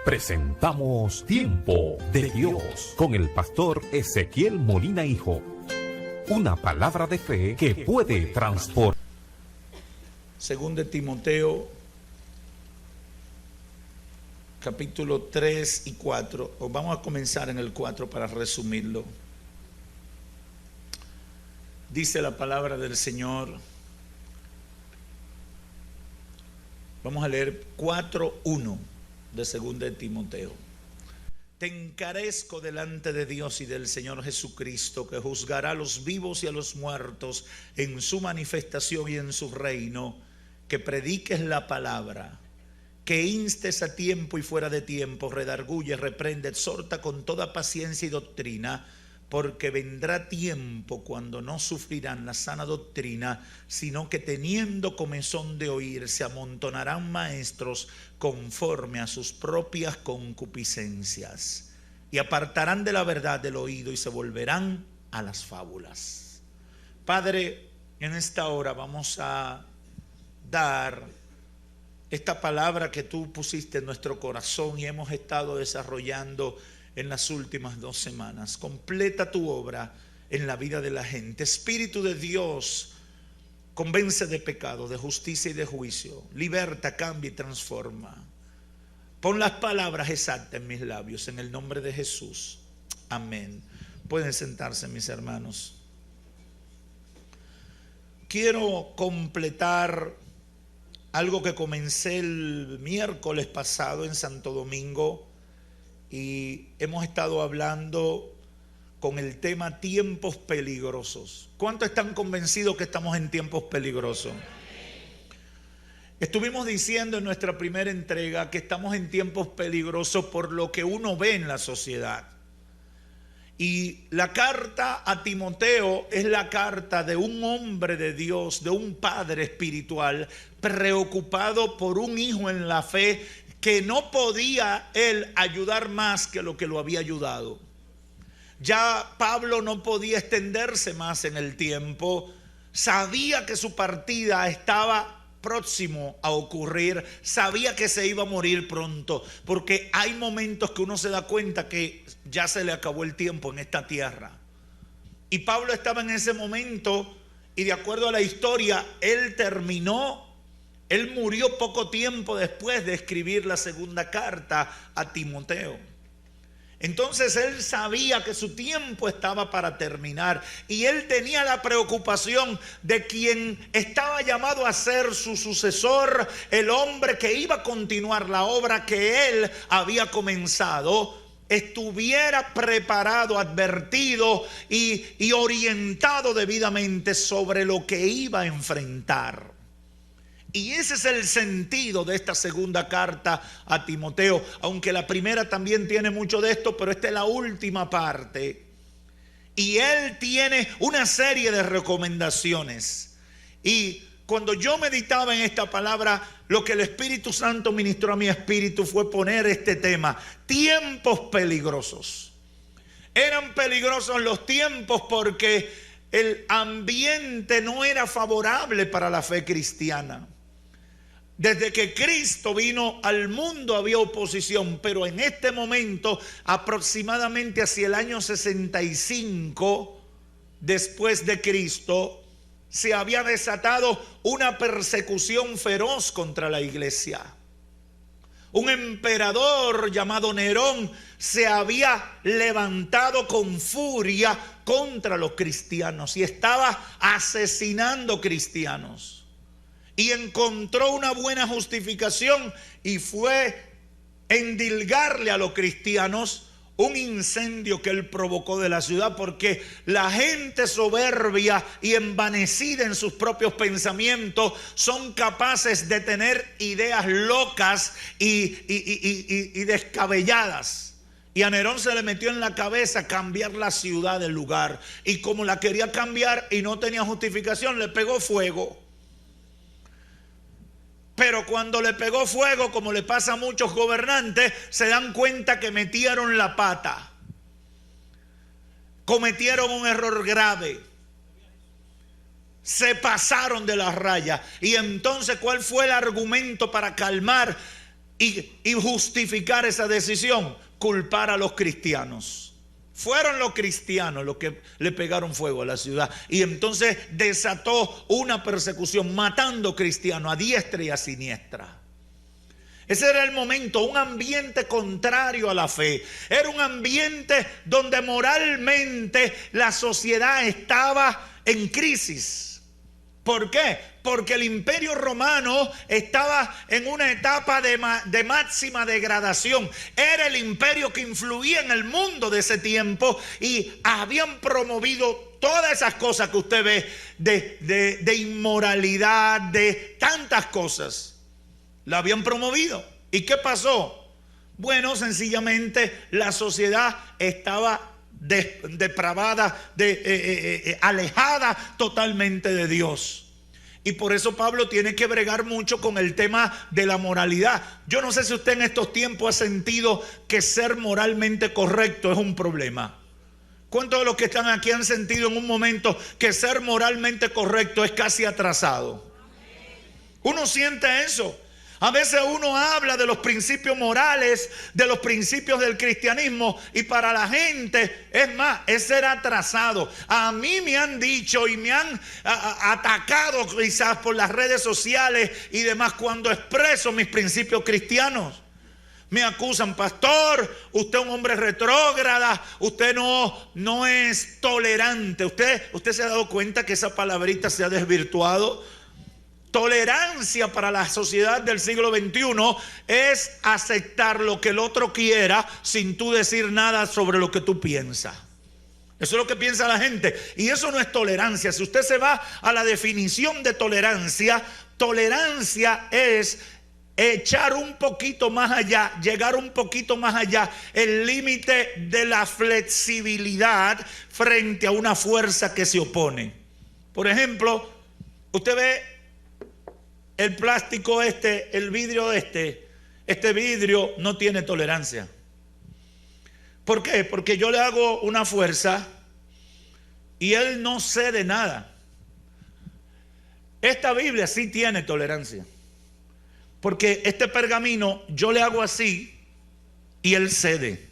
Presentamos Tiempo de Dios con el pastor Ezequiel Molina Hijo. Una palabra de fe que puede transformar. Según de Timoteo, capítulo 3 y 4. Vamos a comenzar en el 4 para resumirlo. Dice la palabra del Señor. Vamos a leer 4:1 de segunda de Timoteo. Te encarezco delante de Dios y del Señor Jesucristo, que juzgará a los vivos y a los muertos en su manifestación y en su reino, que prediques la palabra, que instes a tiempo y fuera de tiempo, redarguye, reprende, exhorta con toda paciencia y doctrina, porque vendrá tiempo cuando no sufrirán la sana doctrina, sino que teniendo comezón de oír, se amontonarán maestros conforme a sus propias concupiscencias, y apartarán de la verdad del oído y se volverán a las fábulas. Padre, en esta hora vamos a dar esta palabra que tú pusiste en nuestro corazón y hemos estado desarrollando en las últimas 2 semanas. Completa tu obra en la vida de la gente. Espíritu de Dios, convence de pecado, de justicia y de juicio. Liberta, cambia y transforma. Pon las palabras exactas en mis labios, en el nombre de Jesús. Amén. Pueden sentarse, mis hermanos. Quiero completar algo que comencé el miércoles pasado en Santo Domingo. Y hemos estado hablando con el tema tiempos peligrosos. ¿Cuántos están convencidos que estamos en tiempos peligrosos? Estuvimos diciendo en nuestra primera entrega que estamos en tiempos peligrosos por lo que uno ve en la sociedad. Y la carta a Timoteo es la carta de un hombre de Dios, de un padre espiritual, preocupado por un hijo en la fe, que no podía él ayudar más que lo que lo había ayudado. Ya Pablo no podía extenderse más en el tiempo. Sabía que su partida estaba próximo a ocurrir. Sabía que se iba a morir pronto. Porque hay momentos que uno se da cuenta que ya se le acabó el tiempo en esta tierra. Y Pablo estaba en ese momento y de acuerdo a la historia, él murió poco tiempo después de escribir la segunda carta a Timoteo. Entonces él sabía que su tiempo estaba para terminar y él tenía la preocupación de quien estaba llamado a ser su sucesor, el hombre que iba a continuar la obra que él había comenzado, estuviera preparado, advertido y orientado debidamente sobre lo que iba a enfrentar. Y ese es el sentido de esta segunda carta a Timoteo, aunque la primera también tiene mucho de esto, pero esta es la última parte. Y él tiene una serie de recomendaciones. Y cuando yo meditaba en esta palabra, lo que el Espíritu Santo ministró a mi espíritu fue poner este tema: tiempos peligrosos. Eran peligrosos los tiempos porque el ambiente no era favorable para la fe cristiana. Desde que Cristo vino al mundo había oposición, pero en este momento, aproximadamente hacia el año 65 después de Cristo, se había desatado una persecución feroz contra la iglesia. Un emperador llamado Nerón se había levantado con furia contra los cristianos y estaba asesinando cristianos. Y encontró una buena justificación y fue endilgarle a los cristianos un incendio que él provocó de la ciudad, porque la gente soberbia y envanecida en sus propios pensamientos son capaces de tener ideas locas y descabelladas. Y a Nerón se le metió en la cabeza cambiar la ciudad del lugar, y como la quería cambiar y no tenía justificación, le pegó fuego. Pero cuando le pegó fuego, como le pasa a muchos gobernantes, se dan cuenta que metieron la pata. Cometieron un error grave. Se pasaron de la raya. Y entonces, ¿cuál fue el argumento para calmar y justificar esa decisión, culpar a los cristianos. Fueron los cristianos los que le pegaron fuego a la ciudad. Y entonces desató una persecución, matando cristianos a diestra y a siniestra. Ese era el momento, un ambiente contrario a la fe. Era un ambiente donde moralmente la sociedad estaba en crisis. ¿Por qué? Porque el Imperio Romano estaba en una etapa de máxima degradación. Era el imperio que influía en el mundo de ese tiempo y habían promovido todas esas cosas que usted ve de inmoralidad, de tantas cosas. La habían promovido. ¿Y qué pasó? Bueno, sencillamente la sociedad estaba depravada, alejada totalmente de Dios. Y por eso Pablo tiene que bregar mucho con el tema de la moralidad. Yo no sé si usted en estos tiempos ha sentido que ser moralmente correcto es un problema. ¿Cuántos de los que están aquí han sentido en un momento que ser moralmente correcto es casi atrasado? Uno siente eso. A veces uno habla de los principios morales, de los principios del cristianismo, y para la gente, es más, es ser atrasado. A mí me han dicho y me han atacado quizás por las redes sociales y demás cuando expreso mis principios cristianos. Me acusan, pastor, usted es un hombre retrógrada, usted no es tolerante. ¿Usted se ha dado cuenta que esa palabrita se ha desvirtuado? Tolerancia para la sociedad del siglo XXI es aceptar lo que el otro quiera sin tú decir nada sobre lo que tú piensas. Eso es lo que piensa la gente. Y eso no es tolerancia. Si usted se va a la definición de tolerancia, tolerancia es echar un poquito más allá, llegar un poquito más allá, el límite de la flexibilidad frente a una fuerza que se opone. Por ejemplo, usted ve el plástico el vidrio este vidrio no tiene tolerancia. ¿Por qué? Porque yo le hago una fuerza y él no cede nada. Esta Biblia sí tiene tolerancia. Porque este pergamino yo le hago así y él cede.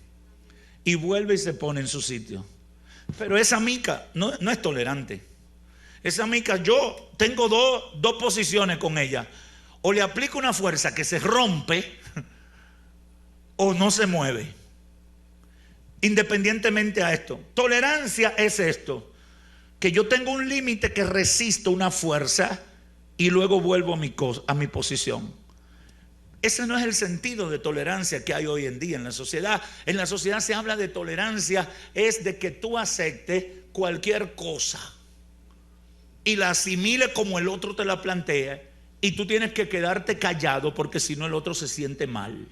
Y vuelve y se pone en su sitio. Pero esa mica no es tolerante. Esa mica, yo tengo dos posiciones con ella. O le aplico una fuerza que se rompe o no se mueve. Independientemente a esto. Tolerancia es esto. Que yo tengo un límite que resisto una fuerza y luego vuelvo a mi posición. Ese no es el sentido de tolerancia que hay hoy en día en la sociedad. En la sociedad se habla de tolerancia, es de que tú aceptes cualquier cosa y la asimile como el otro te la plantea, y tú tienes que quedarte callado porque si no el otro se siente mal.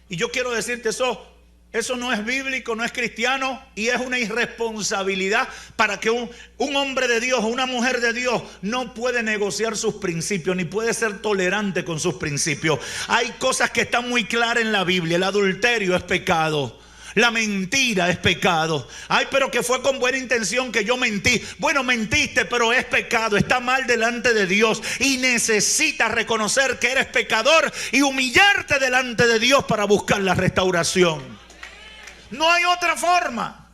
Y yo quiero decirte eso no es bíblico, no es cristiano, y es una irresponsabilidad para que un hombre de Dios o una mujer de Dios no puede negociar sus principios, ni puede ser tolerante con sus principios. Hay cosas que están muy claras en la Biblia. El adulterio es pecado. La mentira es pecado. Ay, pero que fue con buena intención que yo mentí. Bueno, mentiste, pero es pecado. Está mal delante de Dios y necesitas reconocer que eres pecador y humillarte delante de Dios para buscar la restauración. No hay otra forma.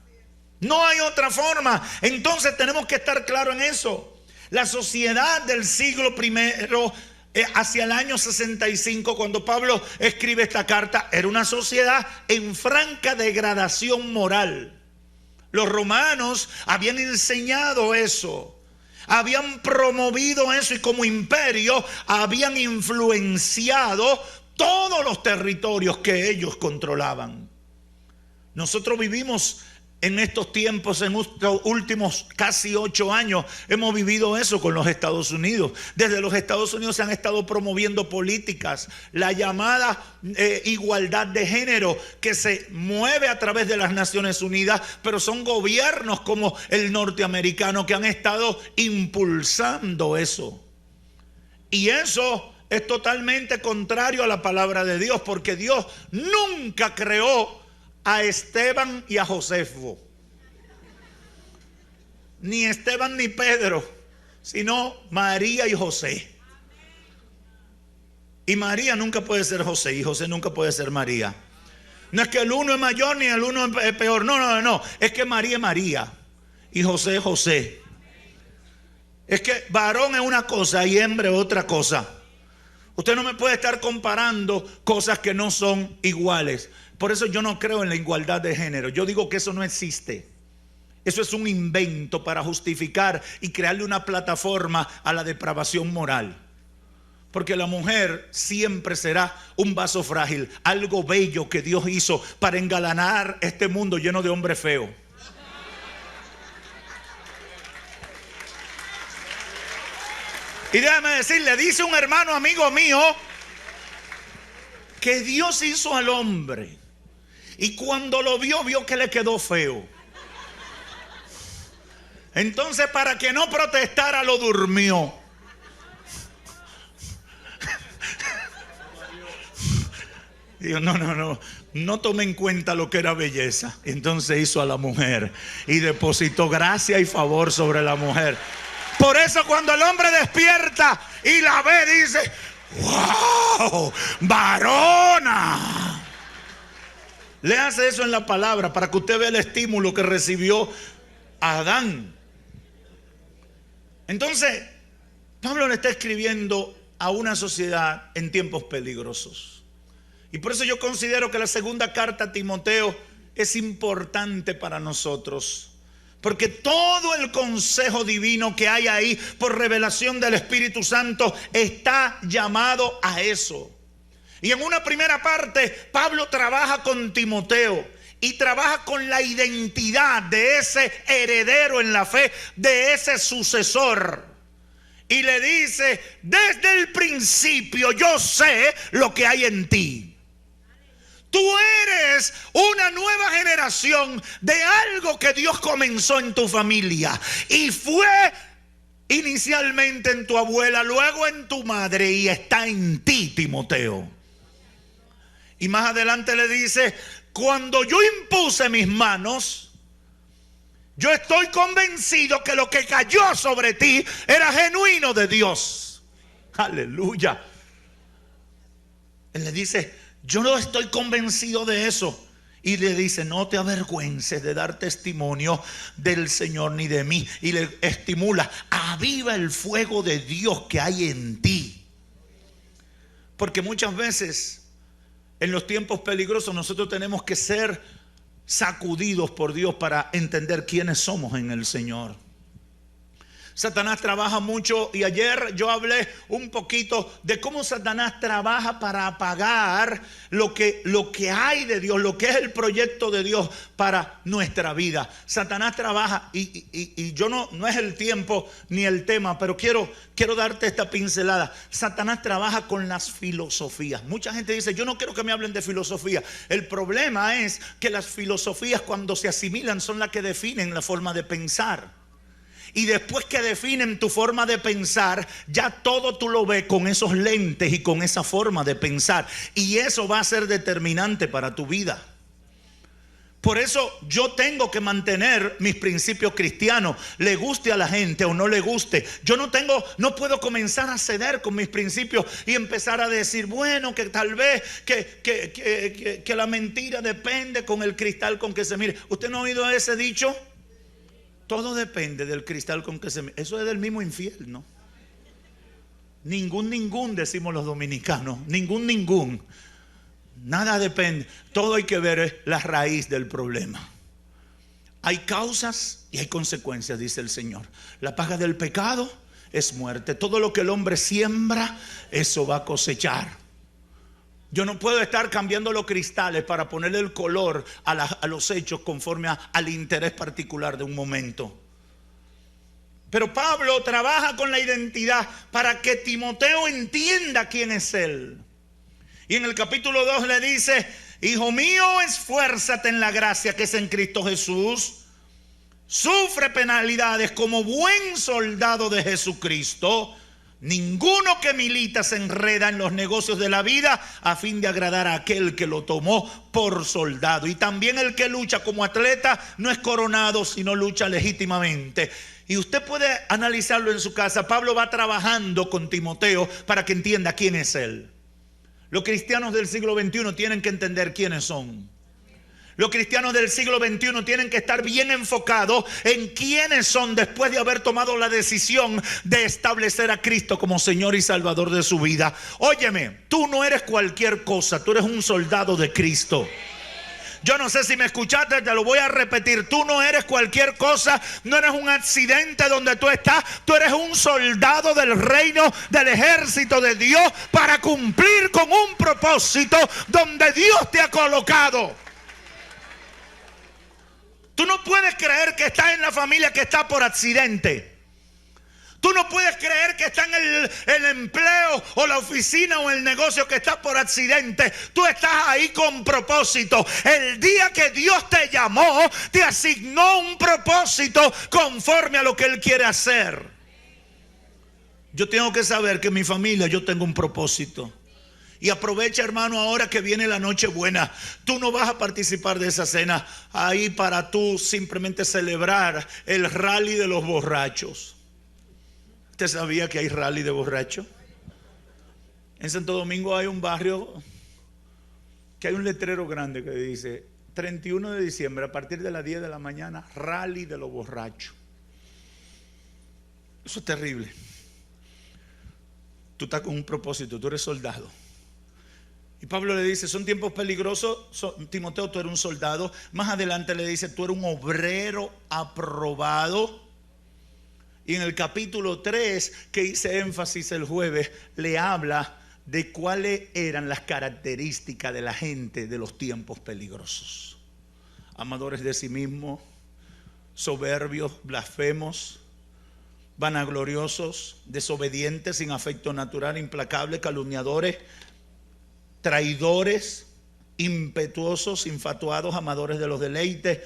No hay otra forma. Entonces tenemos que estar claros en eso. La sociedad del siglo primero, hacia el año 65, cuando Pablo escribe esta carta, era una sociedad en franca degradación moral. Los romanos habían enseñado eso, habían promovido eso, y como imperio habían influenciado todos los territorios que ellos controlaban. Nosotros vivimos en estos tiempos, en estos últimos casi 8 años, hemos vivido eso con los Estados Unidos. Desde los Estados Unidos se han estado promoviendo políticas, la llamada igualdad de género, que se mueve a través de las Naciones Unidas, pero son gobiernos como el norteamericano que han estado impulsando eso. Y eso es totalmente contrario a la palabra de Dios, porque Dios nunca creó a Esteban y a Josefo, ni Esteban ni Pedro, sino María y José. Y María nunca puede ser José y José nunca puede ser María. No es que el uno es mayor ni el uno es peor. No. Es que María es María y José es José. Es que varón es una cosa y hembra es otra cosa. Usted no me puede estar comparando cosas que no son iguales. Por eso yo no creo en la igualdad de género. Yo digo que eso no existe. Eso es un invento para justificar y crearle una plataforma a la depravación moral. Porque la mujer siempre será un vaso frágil, algo bello que Dios hizo para engalanar este mundo lleno de hombres feos. Y déjame decirle, dice un hermano amigo mío que Dios hizo al hombre y cuando lo vio que le quedó feo. Entonces, para que no protestara, lo durmió. Digo, no tome en cuenta lo que era belleza. Entonces hizo a la mujer y depositó gracia y favor sobre la mujer. Por eso cuando el hombre despierta y la ve, dice: ¡wow! ¡Varona! Le hace eso en la palabra para que usted vea el estímulo que recibió Adán. Entonces, Pablo le está escribiendo a una sociedad en tiempos peligrosos. Y por eso yo considero que la segunda carta a Timoteo es importante para nosotros. Porque todo el consejo divino que hay ahí por revelación del Espíritu Santo está llamado a eso. Y en una primera parte, Pablo trabaja con Timoteo y trabaja con la identidad de ese heredero en la fe, de ese sucesor. Y le dice: desde el principio yo sé lo que hay en ti. Tú eres una nueva generación de algo que Dios comenzó en tu familia. Y fue inicialmente en tu abuela, luego en tu madre y está en ti, Timoteo. Y más adelante le dice: cuando yo impuse mis manos, yo estoy convencido que lo que cayó sobre ti era genuino de Dios. Aleluya. Él le dice: yo no estoy convencido de eso. Y le dice: no te avergüences de dar testimonio del Señor ni de mí. Y le estimula: aviva el fuego de Dios que hay en ti. Porque muchas veces en los tiempos peligrosos nosotros tenemos que ser sacudidos por Dios para entender quiénes somos en el Señor. Satanás trabaja mucho y ayer yo hablé un poquito de cómo Satanás trabaja para apagar lo que hay de Dios, lo que es el proyecto de Dios para nuestra vida. Satanás trabaja y yo no es el tiempo ni el tema, pero quiero darte esta pincelada. Satanás trabaja con las filosofías. Mucha gente dice: yo no quiero que me hablen de filosofía. El problema es que las filosofías, cuando se asimilan, son las que definen la forma de pensar. Y después que definen tu forma de pensar, ya todo tú lo ves con esos lentes y con esa forma de pensar. Y eso va a ser determinante para tu vida. Por eso yo tengo que mantener mis principios cristianos, le guste a la gente o no le guste. Yo no puedo comenzar a ceder con mis principios y empezar a decir: bueno, que tal vez que la mentira depende con el cristal con que se mire. ¿Usted no ha oído ese dicho? Todo depende del cristal con que se mire. Eso es del mismo infierno. Ningún decimos los dominicanos. Ningún. Nada depende. Todo hay que ver la raíz del problema. Hay causas y hay consecuencias, dice el Señor. La paga del pecado es muerte. Todo lo que el hombre siembra, eso va a cosechar. Yo no puedo estar cambiando los cristales para ponerle el color a los hechos conforme al interés particular de un momento. Pero Pablo trabaja con la identidad para que Timoteo entienda quién es él. Y en el capítulo 2 le dice: hijo mío, esfuérzate en la gracia que es en Cristo Jesús. Sufre penalidades como buen soldado de Jesucristo. Ninguno que milita se enreda en los negocios de la vida a fin de agradar a aquel que lo tomó por soldado. Y también el que lucha como atleta no es coronado, sino lucha legítimamente. Y usted puede analizarlo en su casa. Pablo va trabajando con Timoteo para que entienda quién es él. Los cristianos del siglo XXI tienen que entender quiénes son. Los cristianos del siglo XXI tienen que estar bien enfocados en quiénes son después de haber tomado la decisión de establecer a Cristo como Señor y Salvador de su vida. Óyeme, tú no eres cualquier cosa, tú eres un soldado de Cristo. Yo no sé si me escuchaste, te lo voy a repetir. Tú no eres cualquier cosa, no eres un accidente donde tú estás. Tú eres un soldado del reino, del ejército de Dios, para cumplir con un propósito donde Dios te ha colocado. Tú no puedes creer que estás en la familia que está por accidente. Tú no puedes creer que está en el empleo o la oficina o el negocio que está por accidente. Tú estás ahí con propósito. El día que Dios te llamó, te asignó un propósito conforme a lo que Él quiere hacer. Yo tengo que saber que en mi familia yo tengo un propósito. Y aprovecha, hermano, ahora que viene la noche buena. Tú no vas a participar de esa cena ahí para tú simplemente celebrar el rally de los borrachos. ¿Usted sabía que hay rally de borrachos? En Santo Domingo hay un barrio que hay un letrero grande que dice 31 de diciembre a partir de las 10 de la mañana, rally de los borrachos. Eso es terrible. Tú estás con un propósito, tú eres soldado. Y Pablo le dice, son tiempos peligrosos. Timoteo, tú eres un soldado. Más adelante le dice, tú eres un obrero aprobado. Y en el capítulo 3, que hice énfasis el jueves, le habla de cuáles eran las características de la gente de los tiempos peligrosos. Amadores de sí mismos, soberbios, blasfemos, vanagloriosos, desobedientes, sin afecto natural, implacables, calumniadores, traidores, impetuosos, infatuados, amadores de los deleites,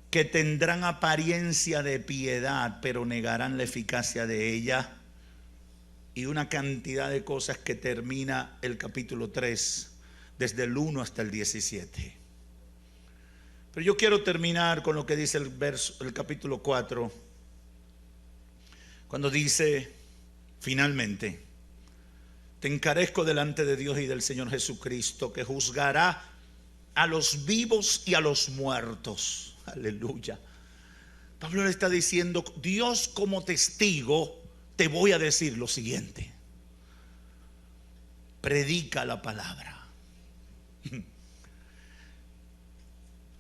que tendrán apariencia de piedad, pero negarán la eficacia de ella. Y una cantidad de cosas que termina el capítulo 3, desde el 1 hasta el 17. Pero yo quiero terminar con lo que dice el capítulo 4, cuando dice, finalmente, te encarezco delante de Dios y del Señor Jesucristo, que juzgará a los vivos y a los muertos. Aleluya. Pablo le está diciendo, Dios como testigo, te voy a decir lo siguiente. Predica la palabra.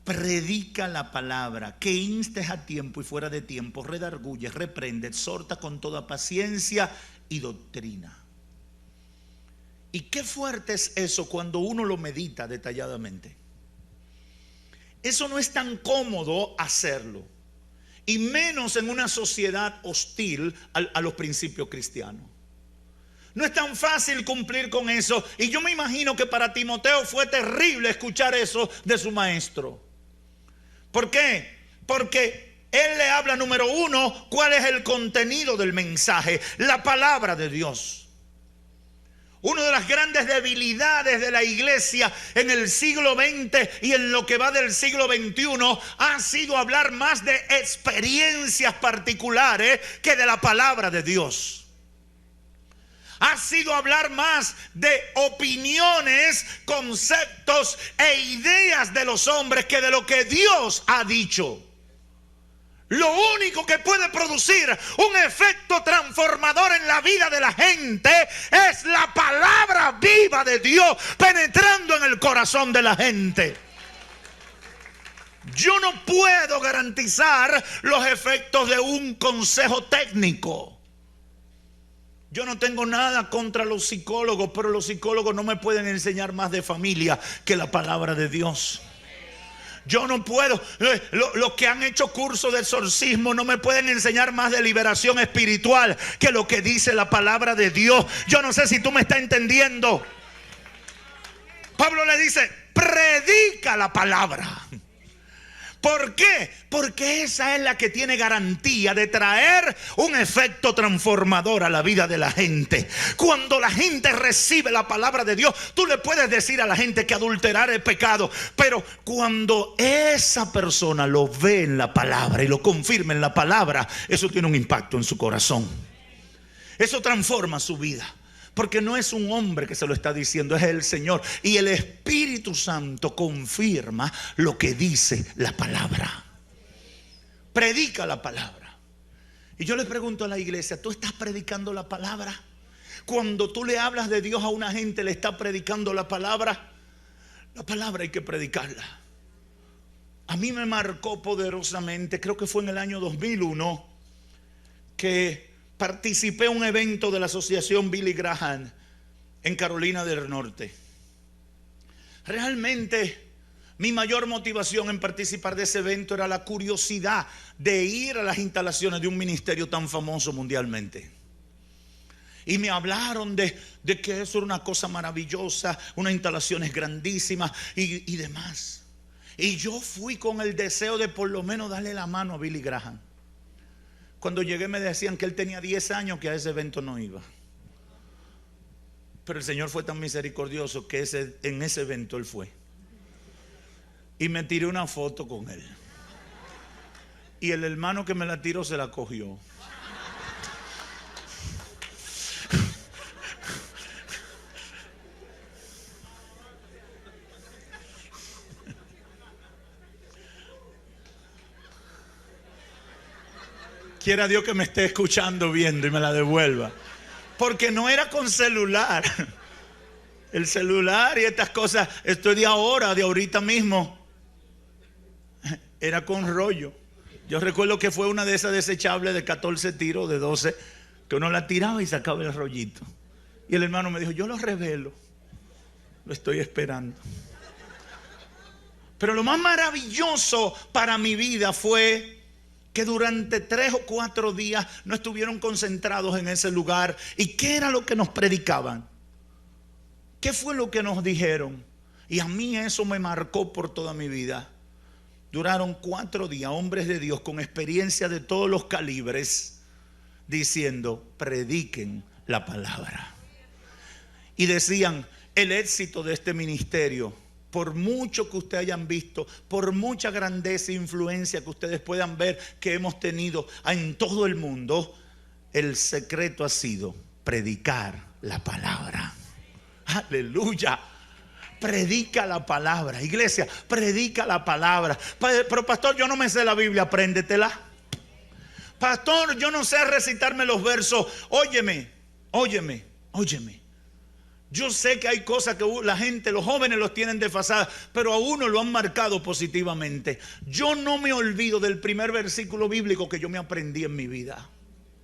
Predica la palabra, que instes a tiempo y fuera de tiempo, redarguye, reprende, exhorta con toda paciencia y doctrina. Y qué fuerte es eso cuando uno lo medita detalladamente. Eso no es tan cómodo hacerlo, y menos en una sociedad hostil a los principios cristianos. No es tan fácil cumplir con eso, y yo me imagino que para Timoteo fue terrible escuchar eso de su maestro. ¿Por qué? Porque él le habla, número uno, cuál es el contenido del mensaje, la palabra de Dios. Una de las grandes debilidades de la iglesia en el siglo XX y en lo que va del siglo XXI ha sido hablar más de experiencias particulares que de la palabra de Dios. Ha sido hablar más de opiniones, conceptos e ideas de los hombres que de lo que Dios ha dicho. Lo único que puede producir un efecto transformador en la vida de la gente es la palabra viva de Dios penetrando en el corazón de la gente. Yo no puedo garantizar los efectos de un consejo técnico. Yo no tengo nada contra los psicólogos, pero los psicólogos no me pueden enseñar más de familia que la palabra de Dios. Yo no puedo, los que han hecho cursos de exorcismo no me pueden enseñar más de liberación espiritual que lo que dice la palabra de Dios. Yo no sé si tú me estás entendiendo. Pablo le dice, predica la palabra. ¿Por qué? Porque esa es la que tiene garantía de traer un efecto transformador a la vida de la gente. Cuando la gente recibe la palabra de Dios, tú le puedes decir a la gente que adulterar es pecado, pero cuando esa persona lo ve en la palabra y lo confirma en la palabra, eso tiene un impacto en su corazón. Eso transforma su vida. Porque no es un hombre que se lo está diciendo, es el Señor. Y el Espíritu Santo confirma lo que dice la palabra. Predica la palabra. Y yo le pregunto a la iglesia, ¿tú estás predicando la palabra? Cuando tú le hablas de Dios a una gente, ¿le está predicando la palabra? La palabra hay que predicarla. A mí me marcó poderosamente, creo que fue en el año 2001, que participé en un evento de la asociación Billy Graham en Carolina del Norte. Realmente mi mayor motivación en participar de ese evento era la curiosidad de ir a las instalaciones de un ministerio tan famoso mundialmente. Y me hablaron de que eso era una cosa maravillosa, unas instalaciones grandísimas y demás. Y yo fui con el deseo de por lo menos darle la mano a Billy Graham. Cuando llegué me decían que él tenía 10 años que a ese evento no iba. Pero el Señor fue tan misericordioso que en ese evento él fue. Y me tiré una foto con él. Y el hermano que me la tiró se la cogió. Quiera Dios que me esté escuchando, viendo y me la devuelva. Porque no era con celular. El celular y estas cosas, esto de ahorita mismo, era con rollo. Yo recuerdo que fue una de esas desechables de 14 tiros, de 12, que uno la tiraba y sacaba el rollito. Y el hermano me dijo, yo lo revelo. Lo estoy esperando. Pero lo más maravilloso para mi vida fue que durante 3 o 4 días no estuvieron concentrados en ese lugar. ¿Y qué era lo que nos predicaban? ¿Qué fue lo que nos dijeron? Y a mí eso me marcó por toda mi vida. Duraron 4 días, hombres de Dios con experiencia de todos los calibres, diciendo, prediquen la palabra. Y decían, el éxito de este ministerio, por mucho que ustedes hayan visto, por mucha grandeza e influencia que ustedes puedan ver que hemos tenido en todo el mundo, el secreto ha sido predicar la palabra. Aleluya. Predica la palabra. Iglesia, predica la palabra. Pero pastor, yo no me sé la Biblia, apréndetela. Pastor, yo no sé recitarme los versos. Óyeme. Yo sé que hay cosas que la gente, los jóvenes los tienen desfasadas, pero a uno lo han marcado positivamente. Yo no me olvido del primer versículo bíblico que yo me aprendí en mi vida.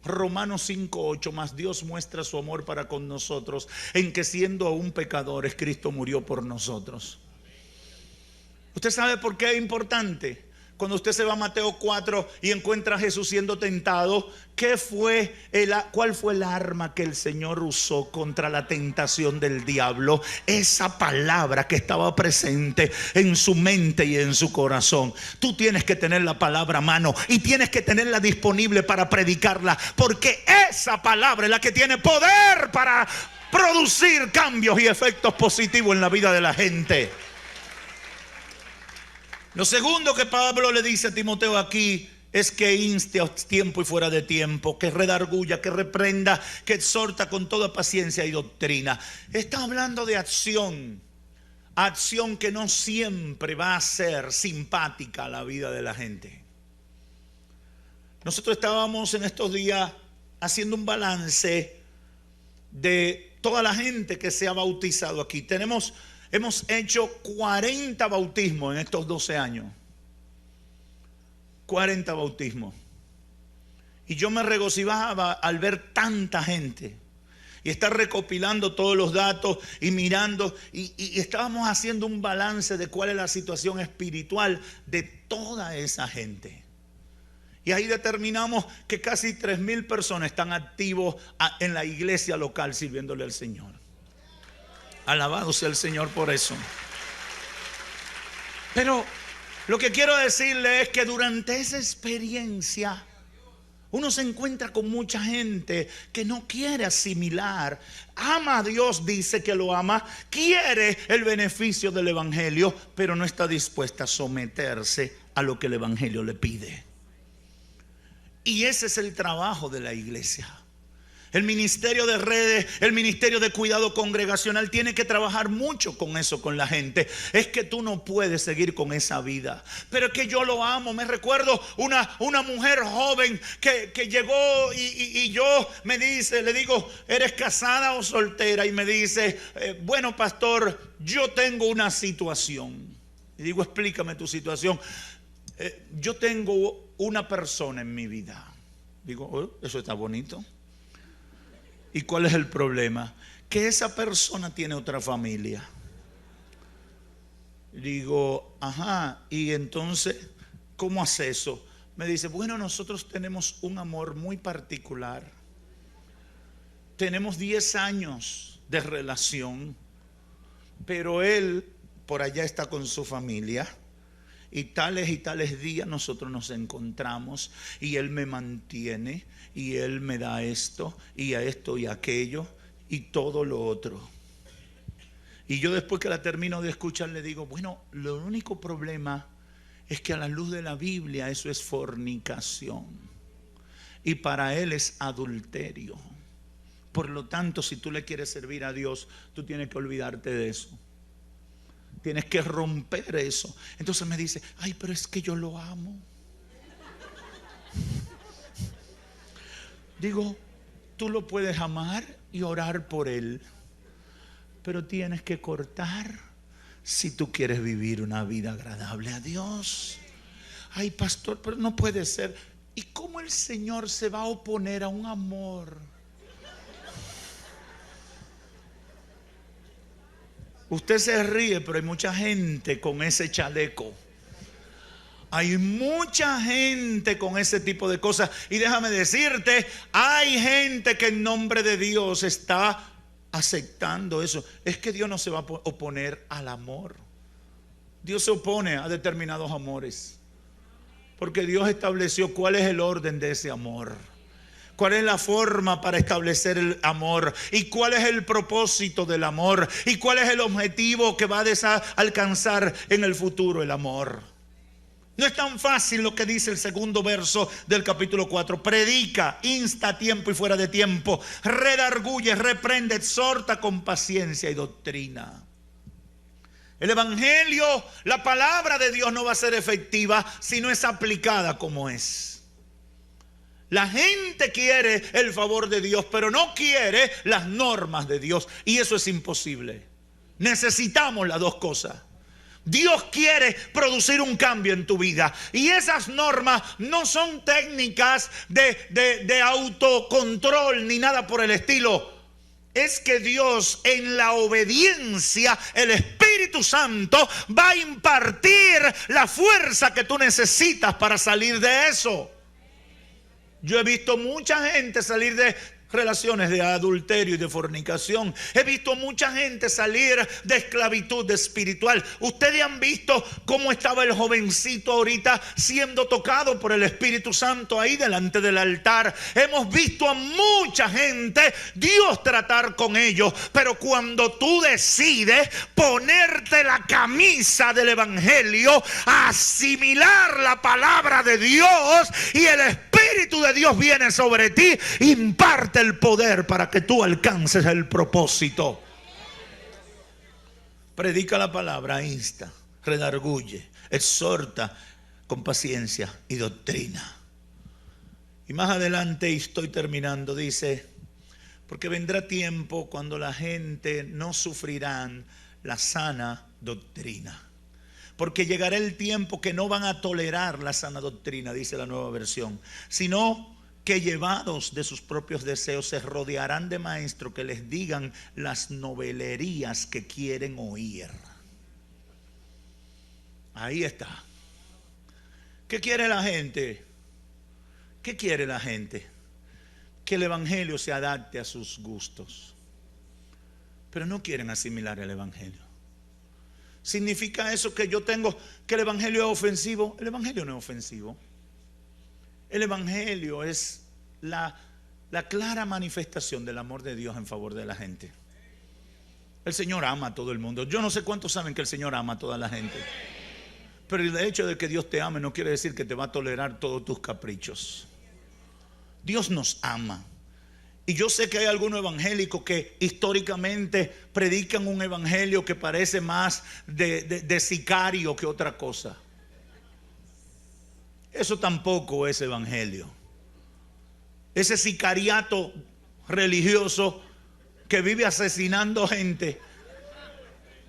Romanos 5:8, mas Dios muestra su amor para con nosotros, en que siendo aún pecadores, Cristo murió por nosotros. ¿Usted sabe por qué es importante? Cuando usted se va a Mateo 4 y encuentra a Jesús siendo tentado, ¿cuál fue el arma que el Señor usó contra la tentación del diablo? Esa palabra que estaba presente en su mente y en su corazón. Tú tienes que tener la palabra a mano y tienes que tenerla disponible para predicarla, porque esa palabra es la que tiene poder para producir cambios y efectos positivos en la vida de la gente. Lo segundo que Pablo le dice a Timoteo aquí es que inste a tiempo y fuera de tiempo, que redarguya, que reprenda, que exhorta con toda paciencia y doctrina. Está hablando de acción que no siempre va a ser simpática a la vida de la gente. Nosotros estábamos en estos días haciendo un balance de toda la gente que se ha bautizado aquí. Hemos hecho 40 bautismos en estos 12 años. 40 bautismos. Y yo me regocijaba al ver tanta gente. Y estar recopilando todos los datos y mirando. Y estábamos haciendo un balance de cuál es la situación espiritual de toda esa gente. Y ahí determinamos que casi 3,000 personas están activos en la iglesia local sirviéndole al Señor. Alabado sea el Señor por eso. Pero lo que quiero decirle es que durante esa experiencia uno se encuentra con mucha gente que no quiere asimilar. Ama a Dios, dice que lo ama, quiere el beneficio del evangelio, pero no está dispuesta a someterse a lo que el evangelio le pide. Y ese es el trabajo de la iglesia. El ministerio de redes, el ministerio de cuidado congregacional tiene que trabajar mucho con eso, con la gente. Es que tú no puedes seguir con esa vida. Pero es que yo lo amo. Me recuerdo una mujer joven que llegó y yo le digo, ¿eres casada o soltera? Y me dice, bueno, pastor, yo tengo una situación. Y digo, explícame tu situación. Yo tengo una persona en mi vida. Digo, oh, eso está bonito. ¿Y cuál es el problema? Que esa persona tiene otra familia. Digo, ajá, y entonces, ¿cómo hace eso? Me dice, bueno, nosotros tenemos un amor muy particular. Tenemos 10 años de relación, pero él por allá está con su familia. Y tales días nosotros nos encontramos y él me mantiene y él me da esto y a esto y aquello y todo lo otro. Y yo después que la termino de escuchar le digo, bueno, lo único problema es que a la luz de la Biblia eso es fornicación y para él es adulterio. Por lo tanto, si tú le quieres servir a Dios, tú tienes que olvidarte de eso. Tienes que romper eso. Entonces me dice, ay, pero es que yo lo amo. Digo, tú lo puedes amar y orar por él, pero tienes que cortar si tú quieres vivir una vida agradable a Dios. Ay, pastor, pero no puede ser. ¿Y cómo el Señor se va a oponer a un amor? Usted se ríe, pero hay mucha gente con ese chaleco. Hay mucha gente con ese tipo de cosas. Y déjame decirte, hay gente que en nombre de Dios está aceptando eso. Es que Dios no se va a oponer al amor. Dios se opone a determinados amores, porque Dios estableció cuál es el orden de ese amor. ¿Cuál es la forma para establecer el amor? ¿Y cuál es el propósito del amor? ¿Y cuál es el objetivo que va a alcanzar en el futuro el amor? No es tan fácil lo que dice el segundo verso del capítulo 4. Predica, insta a tiempo y fuera de tiempo. Redarguye, reprende, exhorta con paciencia y doctrina. El evangelio, la palabra de Dios no va a ser efectiva si no es aplicada como es. La gente quiere el favor de Dios, pero no quiere las normas de Dios. Y eso es imposible. Necesitamos las dos cosas. Dios quiere producir un cambio en tu vida. Y esas normas no son técnicas de autocontrol ni nada por el estilo. Es que Dios, en la obediencia, el Espíritu Santo va a impartir la fuerza que tú necesitas para salir de eso. Yo he visto mucha gente salir de relaciones de adulterio y de fornicación. He visto mucha gente salir de esclavitud espiritual. Ustedes han visto cómo estaba el jovencito ahorita siendo tocado por el Espíritu Santo ahí delante del altar. Hemos visto a mucha gente Dios tratar con ellos. Pero cuando tú decides ponerte la camisa del evangelio, asimilar la palabra de Dios, y el Espíritu de Dios viene sobre ti, imparte el poder para que tú alcances el propósito. Predica la palabra, insta, redarguye, exhorta con paciencia y doctrina. Y más adelante, y estoy terminando, dice, porque vendrá tiempo cuando la gente no sufrirán la sana doctrina. Porque llegará el tiempo que no van a tolerar la sana doctrina, dice la Nueva Versión, sino que llevados de sus propios deseos se rodearán de maestros que les digan las novelerías que quieren oír. Ahí está. ¿Qué quiere la gente? ¿Qué quiere la gente? Que el evangelio se adapte a sus gustos. Pero no quieren asimilar el evangelio. ¿Significa eso que yo tengo que el evangelio es ofensivo? El evangelio no es ofensivo. El evangelio es la clara manifestación del amor de Dios en favor de la gente. El Señor ama a todo el mundo. Yo no sé cuántos saben que el Señor ama a toda la gente. Pero el hecho de que Dios te ame no quiere decir que te va a tolerar todos tus caprichos. Dios nos ama. Y yo sé que hay algunos evangélicos que históricamente predican un evangelio que parece más de sicario que otra cosa. Eso tampoco es evangelio. Ese sicariato religioso que vive asesinando gente.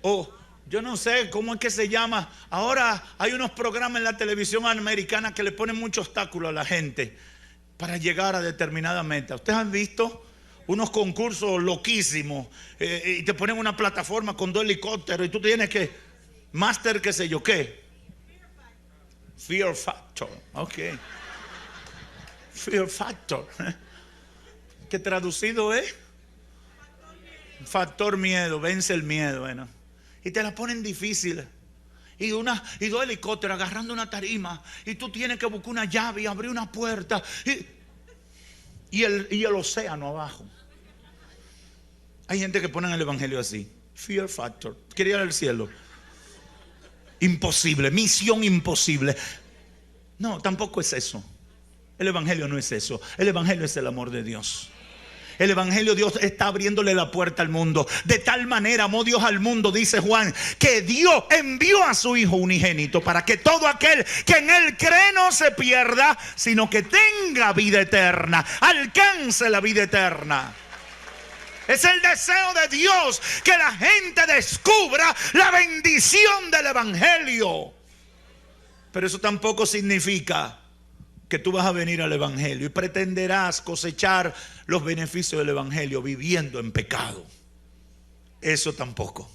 O yo no sé cómo es que se llama. Ahora hay unos programas en la televisión americana que le ponen mucho obstáculo a la gente para llegar a determinada meta. ¿Ustedes han visto unos concursos loquísimos? Y te ponen una plataforma con 2 helicópteros y tú tienes que, máster qué sé yo qué. Fear Factor. Ok. Fear Factor. ¿Qué traducido es? Factor miedo. Vence el miedo. Bueno. Y te la ponen difícil. Y 2 helicópteros agarrando una tarima. Y tú tienes que buscar una llave y abrir una puerta. Y el océano abajo. Hay gente que pone el evangelio así. Fear Factor. Quería ir al cielo. Imposible. Misión imposible. No, tampoco es eso. El evangelio no es eso. El evangelio es el amor de Dios. El evangelio, Dios está abriéndole la puerta al mundo. De tal manera amó Dios al mundo, dice Juan, que Dios envió a su Hijo unigénito para que todo aquel que en Él cree no se pierda, sino que tenga vida eterna, alcance la vida eterna. Es el deseo de Dios que la gente descubra la bendición del evangelio. Pero eso tampoco significa que tú vas a venir al evangelio y pretenderás cosechar los beneficios del evangelio viviendo en pecado. Eso tampoco.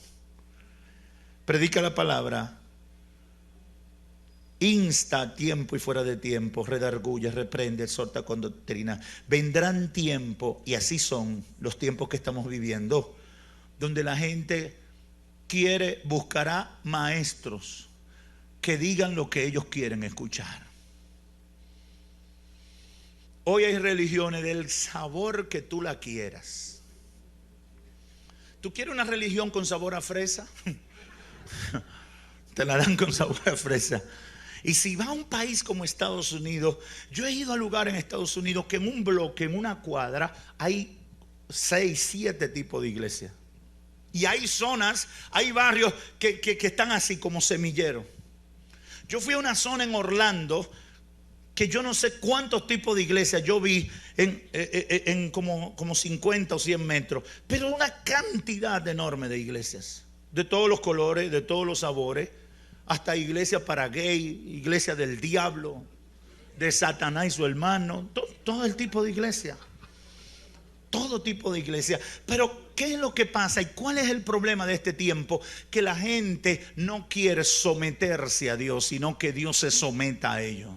Predica la palabra, insta a tiempo y fuera de tiempo, redarguye, reprende, exhorta con doctrina. Vendrán tiempos, y así son los tiempos que estamos viviendo, donde la gente buscará maestros que digan lo que ellos quieren escuchar. Hoy hay religiones del sabor que tú la quieras. ¿Tú quieres una religión con sabor a fresa? Te la dan con sabor a fresa. Y si va a un país como Estados Unidos, yo he ido a lugares en Estados Unidos que en un bloque, en una cuadra, hay 6, 7 tipos de iglesias. Y hay zonas, hay barrios que están así como semilleros. Yo fui a una zona en Orlando que yo no sé cuántos tipos de iglesias yo vi en como 50 o 100 metros, pero una cantidad enorme de iglesias, de todos los colores, de todos los sabores, hasta iglesias para gay, iglesias del diablo, de Satanás y su hermano, todo el tipo de iglesia. Todo tipo de iglesia. Pero ¿qué es lo que pasa y cuál es el problema de este tiempo? Que la gente no quiere someterse a Dios, sino que Dios se someta a ellos.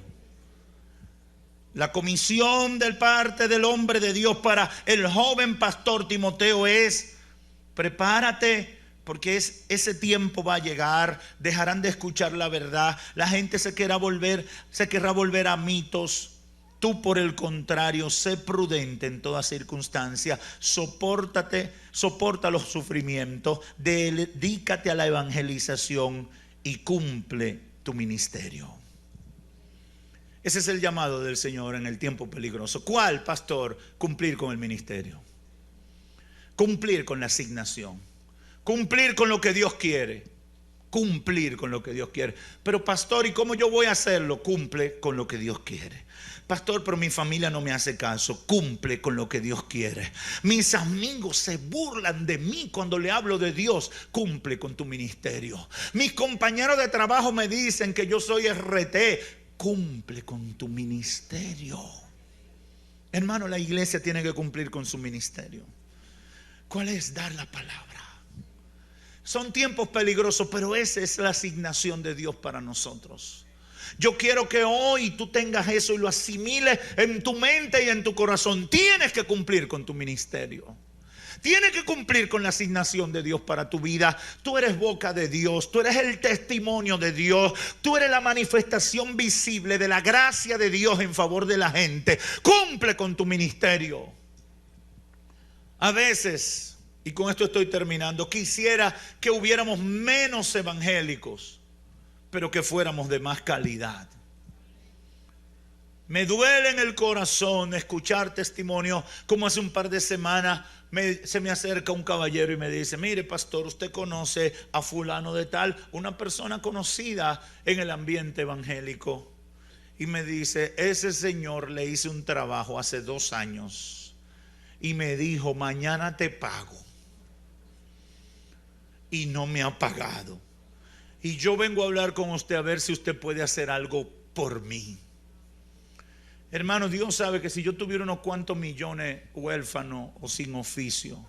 La comisión de parte del hombre de Dios para el joven pastor Timoteo es: prepárate, porque ese tiempo va a llegar. Dejarán de escuchar la verdad. La gente se querrá volver a mitos. Tú, por el contrario, sé prudente en toda circunstancia. Soporta los sufrimientos. Dedícate a la evangelización y cumple tu ministerio. Ese es el llamado del Señor en el tiempo peligroso. ¿Cuál, pastor? Cumplir con el ministerio. Cumplir con la asignación. Cumplir con lo que Dios quiere. Cumplir con lo que Dios quiere. Pero pastor, ¿y cómo yo voy a hacerlo? Cumple con lo que Dios quiere. Pastor, pero mi familia no me hace caso. Cumple con lo que Dios quiere. Mis amigos se burlan de mí cuando le hablo de Dios. Cumple con tu ministerio. Mis compañeros de trabajo me dicen que yo soy RT. Cumple con tu ministerio. Hermano, la iglesia tiene que cumplir con su ministerio. ¿Cuál es? Dar la palabra. Son tiempos peligrosos, pero esa es la asignación de Dios para nosotros. Yo quiero que hoy tú tengas eso y lo asimiles en tu mente y en tu corazón. Tienes que cumplir con tu ministerio. Tienes que cumplir con la asignación de Dios para tu vida. Tú eres boca de Dios. Tú eres el testimonio de Dios. Tú eres la manifestación visible de la gracia de Dios en favor de la gente. Cumple con tu ministerio. A veces, y con esto estoy terminando, quisiera que hubiéramos menos evangélicos, pero que fuéramos de más calidad. Me duele en el corazón escuchar testimonio como hace un par de semanas se me acerca un caballero y me dice: mire, pastor, usted conoce a fulano de tal, una persona conocida en el ambiente evangélico. Y me dice: ese señor le hice un trabajo hace 2 años y me dijo: mañana te pago. Y no me ha pagado. Y yo vengo a hablar con usted a ver si usted puede hacer algo por mí. Hermano, Dios sabe que si yo tuviera unos cuantos millones huérfanos o sin oficio,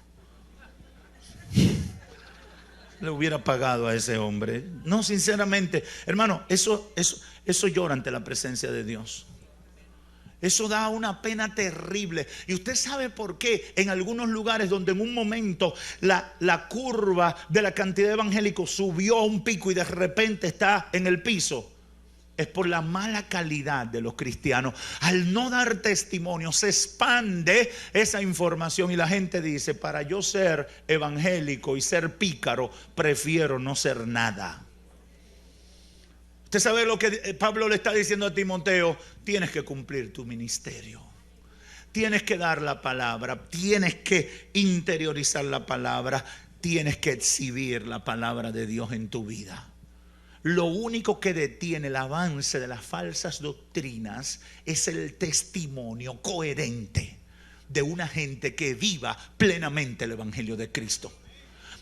le hubiera pagado a ese hombre. No, sinceramente, hermano, eso llora ante la presencia de Dios. Eso da una pena terrible. Y usted sabe por qué en algunos lugares donde en un momento la curva de la cantidad de evangélicos subió a un pico y de repente está en el piso. Es por la mala calidad de los cristianos. Al no dar testimonio se expande esa información y la gente dice: para yo ser evangélico y ser pícaro, prefiero no ser nada. Usted sabe lo que Pablo le está diciendo a Timoteo: tienes que cumplir tu ministerio. Tienes que dar la palabra, tienes que interiorizar la palabra, tienes que exhibir la palabra de Dios en tu vida. Lo único que detiene el avance de las falsas doctrinas es el testimonio coherente de una gente que viva plenamente el evangelio de Cristo.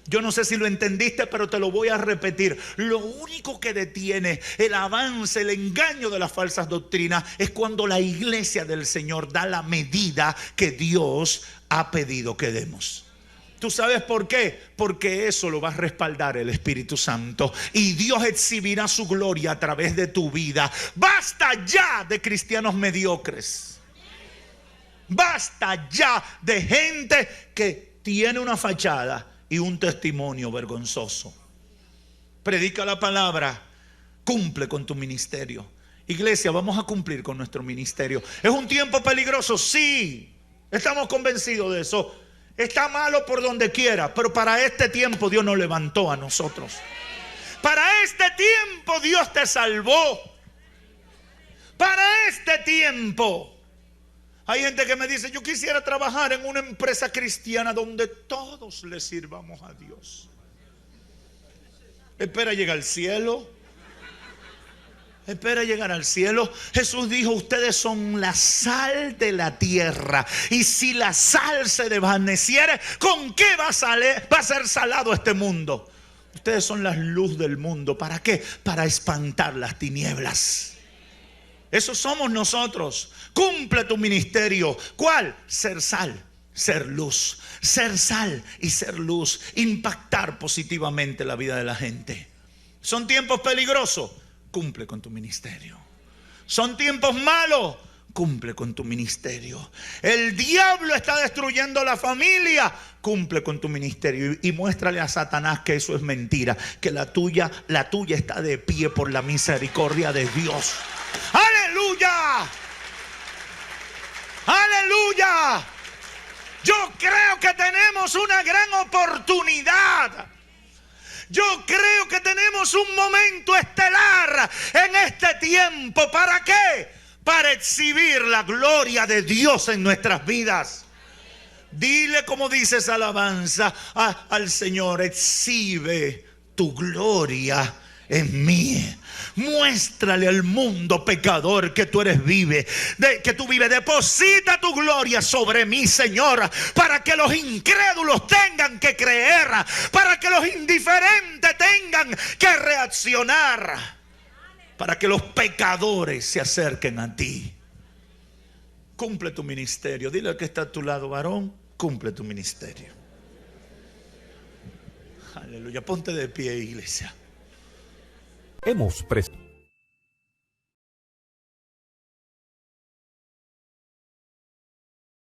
Yo no sé si lo entendiste, pero te lo voy a repetir. Lo único que detiene el avance, el engaño de las falsas doctrinas es cuando la iglesia del Señor da la medida que Dios ha pedido que demos. ¿Tú sabes por qué? Porque eso lo va a respaldar el Espíritu Santo y Dios exhibirá su gloria a través de tu vida. Basta ya de cristianos mediocres. Basta ya de gente que tiene una fachada y un testimonio vergonzoso. Predica la palabra, cumple con tu ministerio. Iglesia, vamos a cumplir con nuestro ministerio. ¿Es un tiempo peligroso? Sí, estamos convencidos de eso. Está malo por donde quiera, pero para este tiempo Dios nos levantó a nosotros. Para este tiempo Dios te salvó. Para este tiempo. Hay gente que me dice: yo quisiera trabajar en una empresa cristiana donde todos le sirvamos a Dios. Espera llegar al cielo. Espera llegar al cielo. Jesús dijo: ustedes son la sal de la tierra. Y si la sal se desvaneciere, ¿con qué va a ser salado este mundo? Ustedes son la luz del mundo. ¿Para qué? Para espantar las tinieblas. Eso somos nosotros. Cumple tu ministerio. ¿Cuál? Ser sal, ser luz. Ser sal y ser luz. Impactar positivamente la vida de la gente. ¿Son tiempos peligrosos? Cumple con tu ministerio. ¿Son tiempos malos? Cumple con tu ministerio. El diablo está destruyendo la familia. Cumple con tu ministerio y muéstrale a Satanás que eso es mentira, que la tuya está de pie por la misericordia de Dios. ¡Aleluya! ¡Aleluya! Yo creo que tenemos una gran oportunidad. Yo creo que tenemos un momento estelar en este tiempo. ¿Para qué? Para exhibir la gloria de Dios en nuestras vidas. Dile, como dice esa alabanza al Señor: exhibe tu gloria en mí. Muéstrale al mundo pecador que tú vives. Deposita tu gloria sobre mí, Señor, para que los incrédulos tengan que creer, para que los indiferentes tengan que reaccionar, para que los pecadores se acerquen a ti. Cumple tu ministerio. Dile al que está a tu lado: varón, cumple tu ministerio. Aleluya. Ponte de pie, iglesia. Hemos presentado